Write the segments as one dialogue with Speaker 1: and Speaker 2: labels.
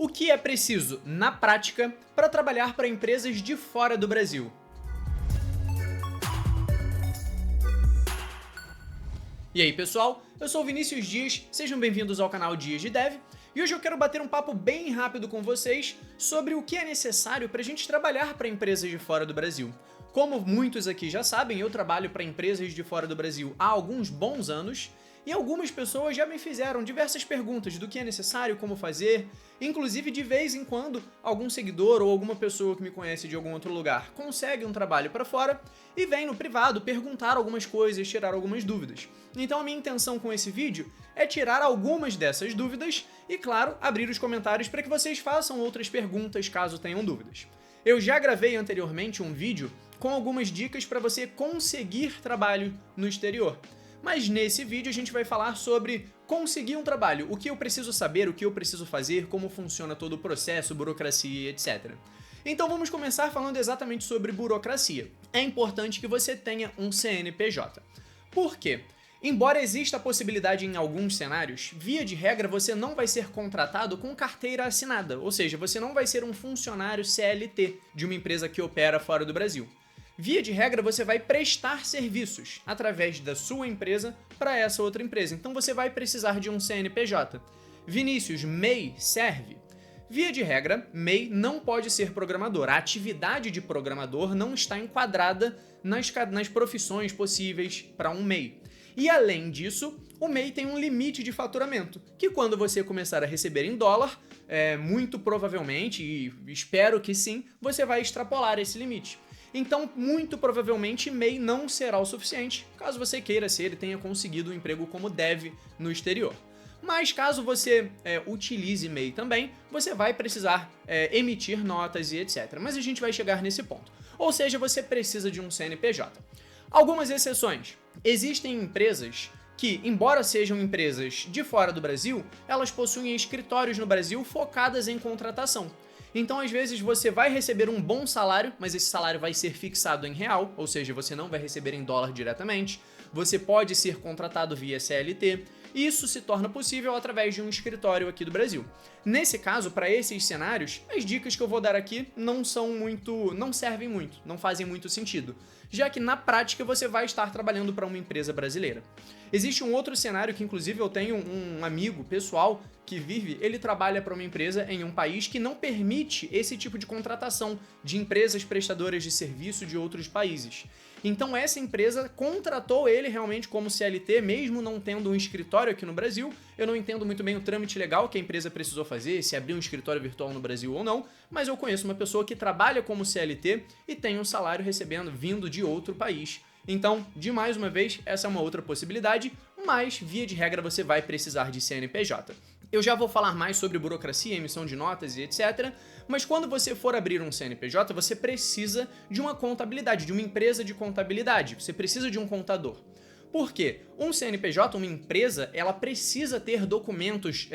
Speaker 1: O que é preciso, na prática, para trabalhar para empresas de fora do Brasil? E aí, pessoal? Eu sou o Vinícius Dias, sejam bem-vindos ao canal Dias de Dev, e hoje eu quero bater um papo bem rápido com vocês sobre o que é necessário para a gente trabalhar para empresas de fora do Brasil. Como muitos aqui já sabem, eu trabalho para empresas de fora do Brasil há alguns bons anos, e algumas pessoas já me fizeram diversas perguntas do que é necessário, como fazer, inclusive de vez em quando algum seguidor ou alguma pessoa que me conhece de algum outro lugar consegue um trabalho para fora e vem no privado perguntar algumas coisas, tirar algumas dúvidas. Então a minha intenção com esse vídeo é tirar algumas dessas dúvidas e, claro, abrir os comentários para que vocês façam outras perguntas caso tenham dúvidas. Eu já gravei anteriormente um vídeo com algumas dicas para você conseguir trabalho no exterior. Mas nesse vídeo a gente vai falar sobre conseguir um trabalho, o que eu preciso saber, o que eu preciso fazer, como funciona todo o processo, burocracia, etc. Então vamos começar falando exatamente sobre burocracia. É importante que você tenha um CNPJ. Por quê? Embora exista a possibilidade em alguns cenários, via de regra você não vai ser contratado com carteira assinada, ou seja, você não vai ser um funcionário CLT de uma empresa que opera fora do Brasil. Via de regra, você vai prestar serviços através da sua empresa para essa outra empresa. Então você vai precisar de um CNPJ. Vinícius, MEI serve? Via de regra, MEI não pode ser programador. A atividade de programador não está enquadrada nas profissões possíveis para um MEI. E além disso, o MEI tem um limite de faturamento, que quando você começar a receber em dólar, muito provavelmente, e espero que sim, você vai extrapolar esse limite. Então, muito provavelmente, MEI não será o suficiente, caso você queira ser e tenha conseguido um emprego como dev no exterior. Mas caso você utilize MEI também, você vai precisar emitir notas e etc. Mas a gente vai chegar nesse ponto. Ou seja, você precisa de um CNPJ. Algumas exceções. Existem empresas que, embora sejam empresas de fora do Brasil, elas possuem escritórios no Brasil focadas em contratação. Então, às vezes, você vai receber um bom salário, mas esse salário vai ser fixado em real, ou seja, você não vai receber em dólar diretamente. Você pode ser contratado via CLT. E isso se torna possível através de um escritório aqui do Brasil. Nesse caso, para esses cenários, as dicas que eu vou dar aqui não servem muito, não fazem muito sentido, já que na prática você vai estar trabalhando para uma empresa brasileira. Existe um outro cenário que, inclusive, eu tenho um amigo pessoal que ele trabalha para uma empresa em um país que não permite esse tipo de contratação de empresas prestadoras de serviço de outros países. Então essa empresa contratou ele realmente como CLT, mesmo não tendo um escritório aqui no Brasil. Eu não entendo muito bem o trâmite legal que a empresa precisou fazer, se abrir um escritório virtual no Brasil ou não, mas eu conheço uma pessoa que trabalha como CLT e tem um salário vindo de outro país. Então, de mais uma vez, essa é uma outra possibilidade, mas via de regra você vai precisar de CNPJ. Eu já vou falar mais sobre burocracia, emissão de notas e etc, mas quando você for abrir um CNPJ, você precisa de uma contabilidade, de uma empresa de contabilidade, você precisa de um contador. Por quê? Um CNPJ, uma empresa, ela precisa ter documentos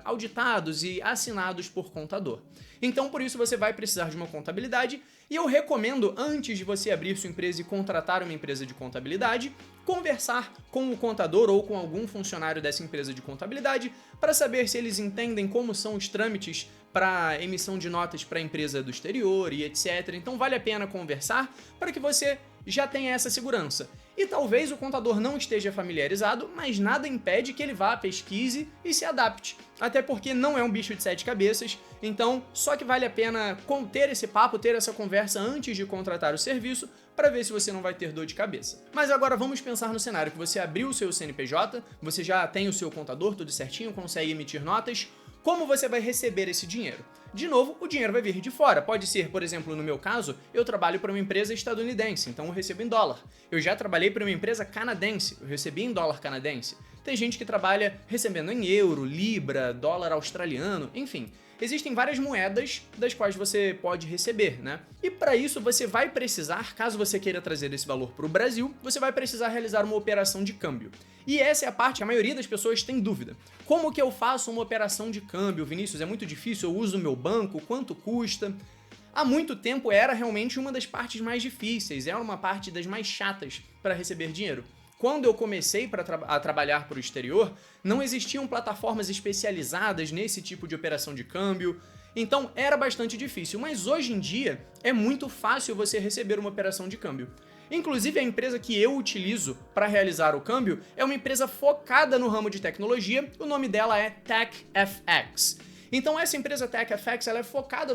Speaker 1: auditados e assinados por contador. Então, por isso, você vai precisar de uma contabilidade e eu recomendo, antes de você abrir sua empresa e contratar uma empresa de contabilidade, conversar com o contador ou com algum funcionário dessa empresa de contabilidade para saber se eles entendem como são os trâmites para emissão de notas para a empresa do exterior e etc. Então, vale a pena conversar para que você já tenha essa segurança. E talvez o contador não esteja familiarizado, mas nada impede que ele vá, pesquise e se adapte. Até porque não é um bicho de 7 cabeças, então só que vale a pena ter esse papo, ter essa conversa antes de contratar o serviço, para ver se você não vai ter dor de cabeça. Mas agora vamos pensar no cenário que você abriu o seu CNPJ, você já tem o seu contador tudo certinho, consegue emitir notas. Como você vai receber esse dinheiro? De novo, o dinheiro vai vir de fora. Pode ser, por exemplo, no meu caso, eu trabalho para uma empresa estadunidense, então eu recebo em dólar. Eu já trabalhei para uma empresa canadense, eu recebi em dólar canadense. Tem gente que trabalha recebendo em euro, libra, dólar australiano, enfim. Existem várias moedas das quais você pode receber, né? E para isso você vai precisar, caso você queira trazer esse valor para o Brasil, você vai precisar realizar uma operação de câmbio. E essa é a parte que a maioria das pessoas tem dúvida. Como que eu faço uma operação de câmbio, Vinícius? É muito difícil, eu uso o meu banco, quanto custa? Há muito tempo era realmente uma das partes mais difíceis, era uma parte das mais chatas para receber dinheiro. quando eu comecei a trabalhar para o exterior, não existiam plataformas especializadas nesse tipo de operação de câmbio, então era bastante difícil, mas hoje em dia é muito fácil você receber uma operação de câmbio. Inclusive a empresa que eu utilizo para realizar o câmbio é uma empresa focada no ramo de tecnologia, o nome dela é TechFX. Então essa empresa TechFX ela é focada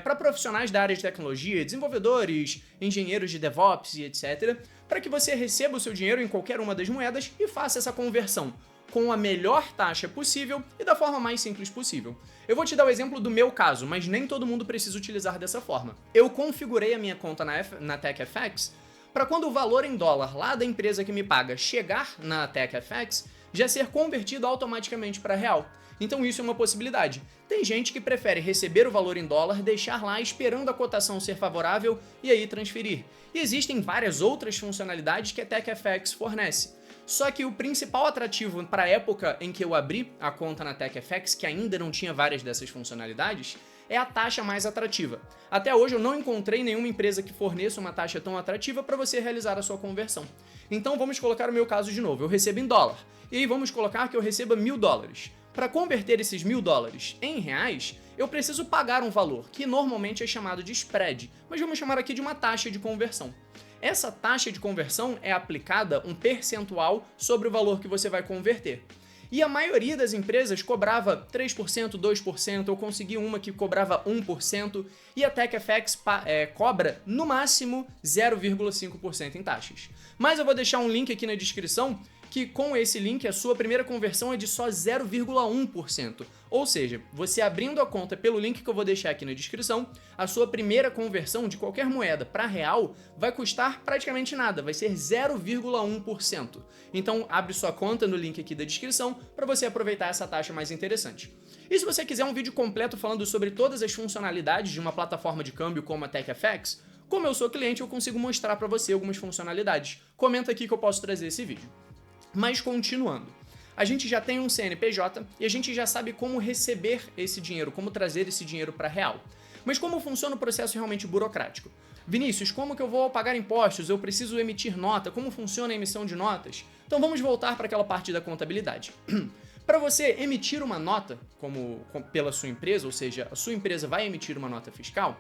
Speaker 1: para profissionais da área de tecnologia, desenvolvedores, engenheiros de DevOps e etc, para que você receba o seu dinheiro em qualquer uma das moedas e faça essa conversão com a melhor taxa possível e da forma mais simples possível. Eu vou te dar o exemplo do meu caso, mas nem todo mundo precisa utilizar dessa forma. Eu configurei a minha conta na TechFX para quando o valor em dólar lá da empresa que me paga chegar na TechFX, já ser convertido automaticamente para real. Então isso é uma possibilidade. Tem gente que prefere receber o valor em dólar, deixar lá esperando a cotação ser favorável e aí transferir. E existem várias outras funcionalidades que a TechFX fornece. Só que o principal atrativo para a época em que eu abri a conta na TechFX, que ainda não tinha várias dessas funcionalidades, é a taxa mais atrativa. Até hoje eu não encontrei nenhuma empresa que forneça uma taxa tão atrativa para você realizar a sua conversão. Então vamos colocar o meu caso de novo, eu recebo em dólar, e aí vamos colocar que eu receba $1.000. Para converter esses $1.000 em reais, eu preciso pagar um valor, que normalmente é chamado de spread, mas vamos chamar aqui de uma taxa de conversão. Essa taxa de conversão é aplicada um percentual sobre o valor que você vai converter. E a maioria das empresas cobrava 3%, 2%, eu consegui uma que cobrava 1%, e a TechFX cobra no máximo 0,5% em taxas. Mas eu vou deixar um link aqui na descrição que com esse link a sua primeira conversão é de só 0,1%. Ou seja, você abrindo a conta pelo link que eu vou deixar aqui na descrição, a sua primeira conversão de qualquer moeda para real vai custar praticamente nada, vai ser 0,1%. Então abre sua conta no link aqui da descrição para você aproveitar essa taxa mais interessante. E se você quiser um vídeo completo falando sobre todas as funcionalidades de uma plataforma de câmbio como a TechFX, como eu sou cliente eu consigo mostrar para você algumas funcionalidades. Comenta aqui que eu posso trazer esse vídeo. Mas continuando, a gente já tem um CNPJ e a gente já sabe como receber esse dinheiro, como trazer esse dinheiro para real. Mas como funciona o processo realmente burocrático? Vinícius, como que eu vou pagar impostos? Eu preciso emitir nota? Como funciona a emissão de notas? Então vamos voltar para aquela parte da contabilidade. Para você emitir uma nota pela sua empresa, ou seja, a sua empresa vai emitir uma nota fiscal,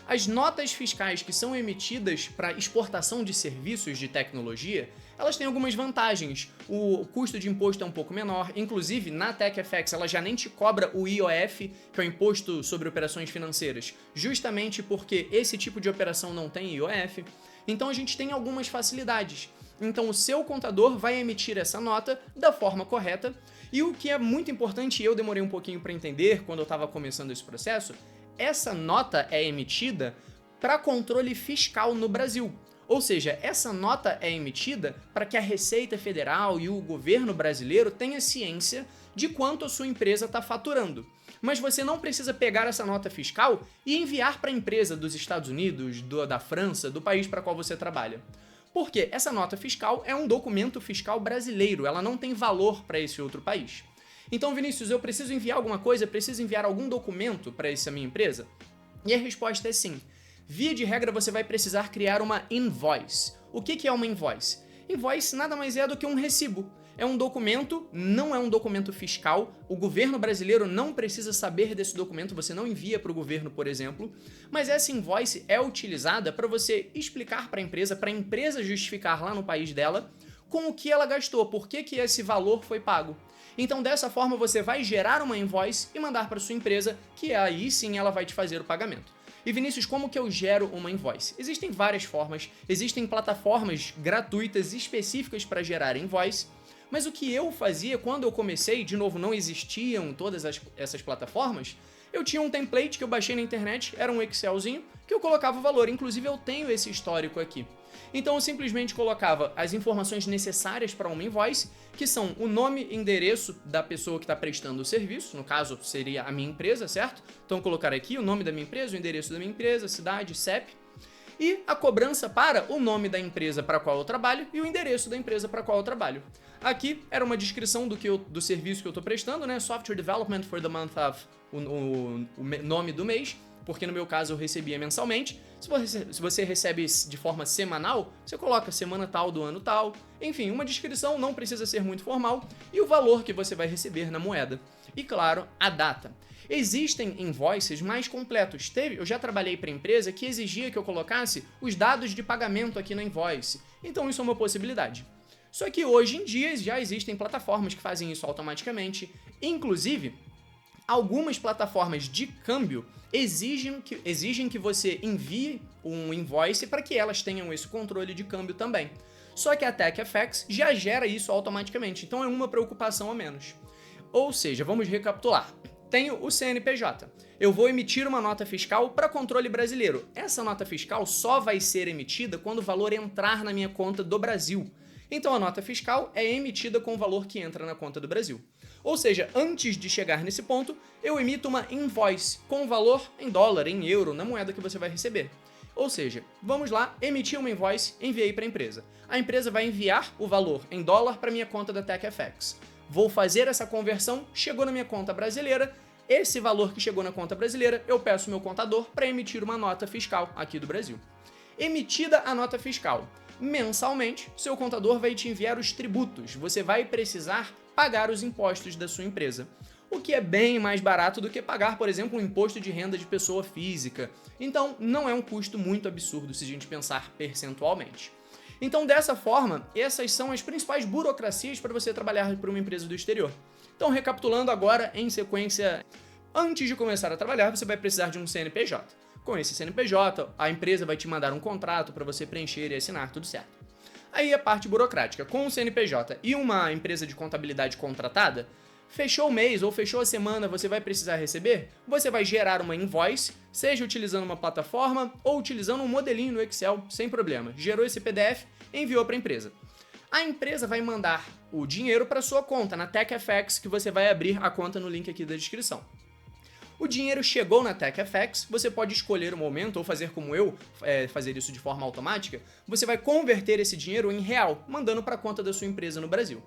Speaker 1: as notas fiscais que são emitidas para exportação de serviços de tecnologia, elas têm algumas vantagens. O custo de imposto é um pouco menor, inclusive na TechFX ela já nem te cobra o IOF, que é o Imposto sobre Operações Financeiras, justamente porque esse tipo de operação não tem IOF. Então a gente tem algumas facilidades. Então o seu contador vai emitir essa nota da forma correta, e o que é muito importante, e eu demorei um pouquinho para entender quando eu estava começando esse processo, essa nota é emitida para controle fiscal no Brasil. Ou seja, essa nota é emitida para que a Receita Federal e o governo brasileiro tenham ciência de quanto a sua empresa está faturando. Mas você não precisa pegar essa nota fiscal e enviar para a empresa dos Estados Unidos, da França, do país para qual você trabalha. Porque essa nota fiscal é um documento fiscal brasileiro, ela não tem valor para esse outro país. Então, Vinícius, eu preciso enviar alguma coisa, preciso enviar algum documento para essa minha empresa? E a resposta é sim. Via de regra, você vai precisar criar uma invoice. O que é uma invoice? Invoice nada mais é do que um recibo. É um documento, não é um documento fiscal, o governo brasileiro não precisa saber desse documento, você não envia para o governo, por exemplo, mas essa invoice é utilizada para você explicar para a empresa justificar lá no país dela com o que ela gastou, por que esse valor foi pago. Então dessa forma você vai gerar uma invoice e mandar para sua empresa, que aí sim ela vai te fazer o pagamento. E Vinícius, como que eu gero uma invoice? Existem várias formas, existem plataformas gratuitas específicas para gerar invoice, mas o que eu fazia quando eu comecei, de novo, não existiam todas essas plataformas, eu tinha um template que eu baixei na internet, era um Excelzinho, que eu colocava o valor, inclusive eu tenho esse histórico aqui. Então eu simplesmente colocava as informações necessárias para uma invoice, que são o nome e endereço da pessoa que está prestando o serviço, no caso seria a minha empresa, certo? Então colocar aqui o nome da minha empresa, o endereço da minha empresa, cidade, CEP, e a cobrança para o nome da empresa para a qual eu trabalho e o endereço da empresa para a qual eu trabalho. Aqui era uma descrição do serviço que eu estou prestando, né? Software Development for the month of o nome do mês. porque no meu caso eu recebia mensalmente. Se você recebe de forma semanal, você coloca semana tal do ano tal, enfim, uma descrição, não precisa ser muito formal, e o valor que você vai receber na moeda. E claro, a data. Existem invoices mais completos. Eu já trabalhei para empresa que exigia que eu colocasse os dados de pagamento aqui na invoice, então isso é uma possibilidade. Só que hoje em dia já existem plataformas que fazem isso automaticamente, inclusive algumas plataformas de câmbio exigem que você envie um invoice para que elas tenham esse controle de câmbio também. Só que a TechFX já gera isso automaticamente, então é uma preocupação a menos. Ou seja, vamos recapitular. Tenho o CNPJ. Eu vou emitir uma nota fiscal para controle brasileiro. Essa nota fiscal só vai ser emitida quando o valor entrar na minha conta do Brasil. Então a nota fiscal é emitida com o valor que entra na conta do Brasil. Ou seja, antes de chegar nesse ponto, eu emito uma invoice com o valor em dólar, em euro, na moeda que você vai receber. Ou seja, vamos lá, emiti uma invoice, enviei para a empresa. A empresa vai enviar o valor em dólar para minha conta da TechFX. Vou fazer essa conversão, chegou na minha conta brasileira, esse valor que chegou na conta brasileira, eu peço ao meu contador para emitir uma nota fiscal aqui do Brasil. Emitida a nota fiscal, mensalmente, seu contador vai te enviar os tributos, você vai precisar pagar os impostos da sua empresa. O que é bem mais barato do que pagar, por exemplo, um imposto de renda de pessoa física. Então, não é um custo muito absurdo se a gente pensar percentualmente. Então, dessa forma, essas são as principais burocracias para você trabalhar para uma empresa do exterior. Então, recapitulando agora em sequência, antes de começar a trabalhar, você vai precisar de um CNPJ. Com esse CNPJ, a empresa vai te mandar um contrato para você preencher e assinar, tudo certo. Aí a parte burocrática, com o CNPJ e uma empresa de contabilidade contratada, fechou o mês ou fechou a semana, você vai precisar receber? Você vai gerar uma invoice, seja utilizando uma plataforma ou utilizando um modelinho no Excel, sem problema. Gerou esse PDF, enviou para a empresa. A empresa vai mandar o dinheiro para sua conta na TechFX, que você vai abrir a conta no link aqui da descrição. O dinheiro chegou na TechFX, você pode escolher o momento ou fazer como eu, fazer isso de forma automática. Você vai converter esse dinheiro em real, mandando para a conta da sua empresa no Brasil.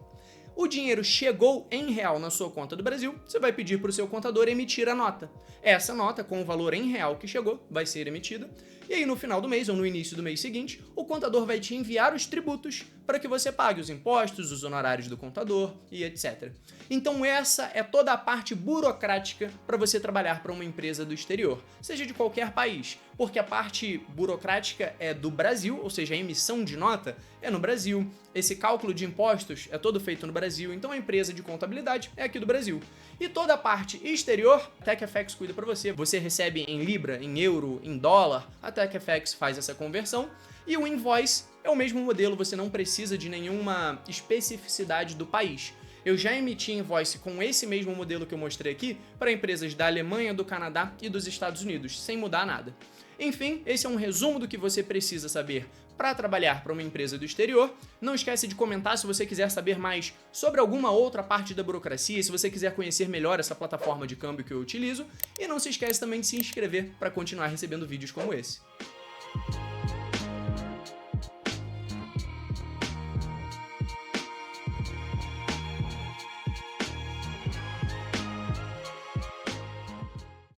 Speaker 1: O dinheiro chegou em real na sua conta do Brasil, você vai pedir para o seu contador emitir a nota. Essa nota, com o valor em real que chegou, vai ser emitida. E aí no final do mês ou no início do mês seguinte, o contador vai te enviar os tributos para que você pague os impostos, os honorários do contador e etc. Então essa é toda a parte burocrática para você trabalhar para uma empresa do exterior, seja de qualquer país, porque a parte burocrática é do Brasil, ou seja, a emissão de nota é no Brasil, esse cálculo de impostos é todo feito no Brasil, então a empresa de contabilidade é aqui do Brasil. E toda a parte exterior, a TechFX cuida para você. Você recebe em libra, em euro, em dólar, a TechFX faz essa conversão. E o invoice é o mesmo modelo, você não precisa de nenhuma especificidade do país. Eu já emiti invoice com esse mesmo modelo que eu mostrei aqui para empresas da Alemanha, do Canadá e dos Estados Unidos, sem mudar nada. Enfim, esse é um resumo do que você precisa saber para trabalhar para uma empresa do exterior. Não esquece de comentar se você quiser saber mais sobre alguma outra parte da burocracia, se você quiser conhecer melhor essa plataforma de câmbio que eu utilizo. E não se esquece também de se inscrever para continuar recebendo vídeos como esse.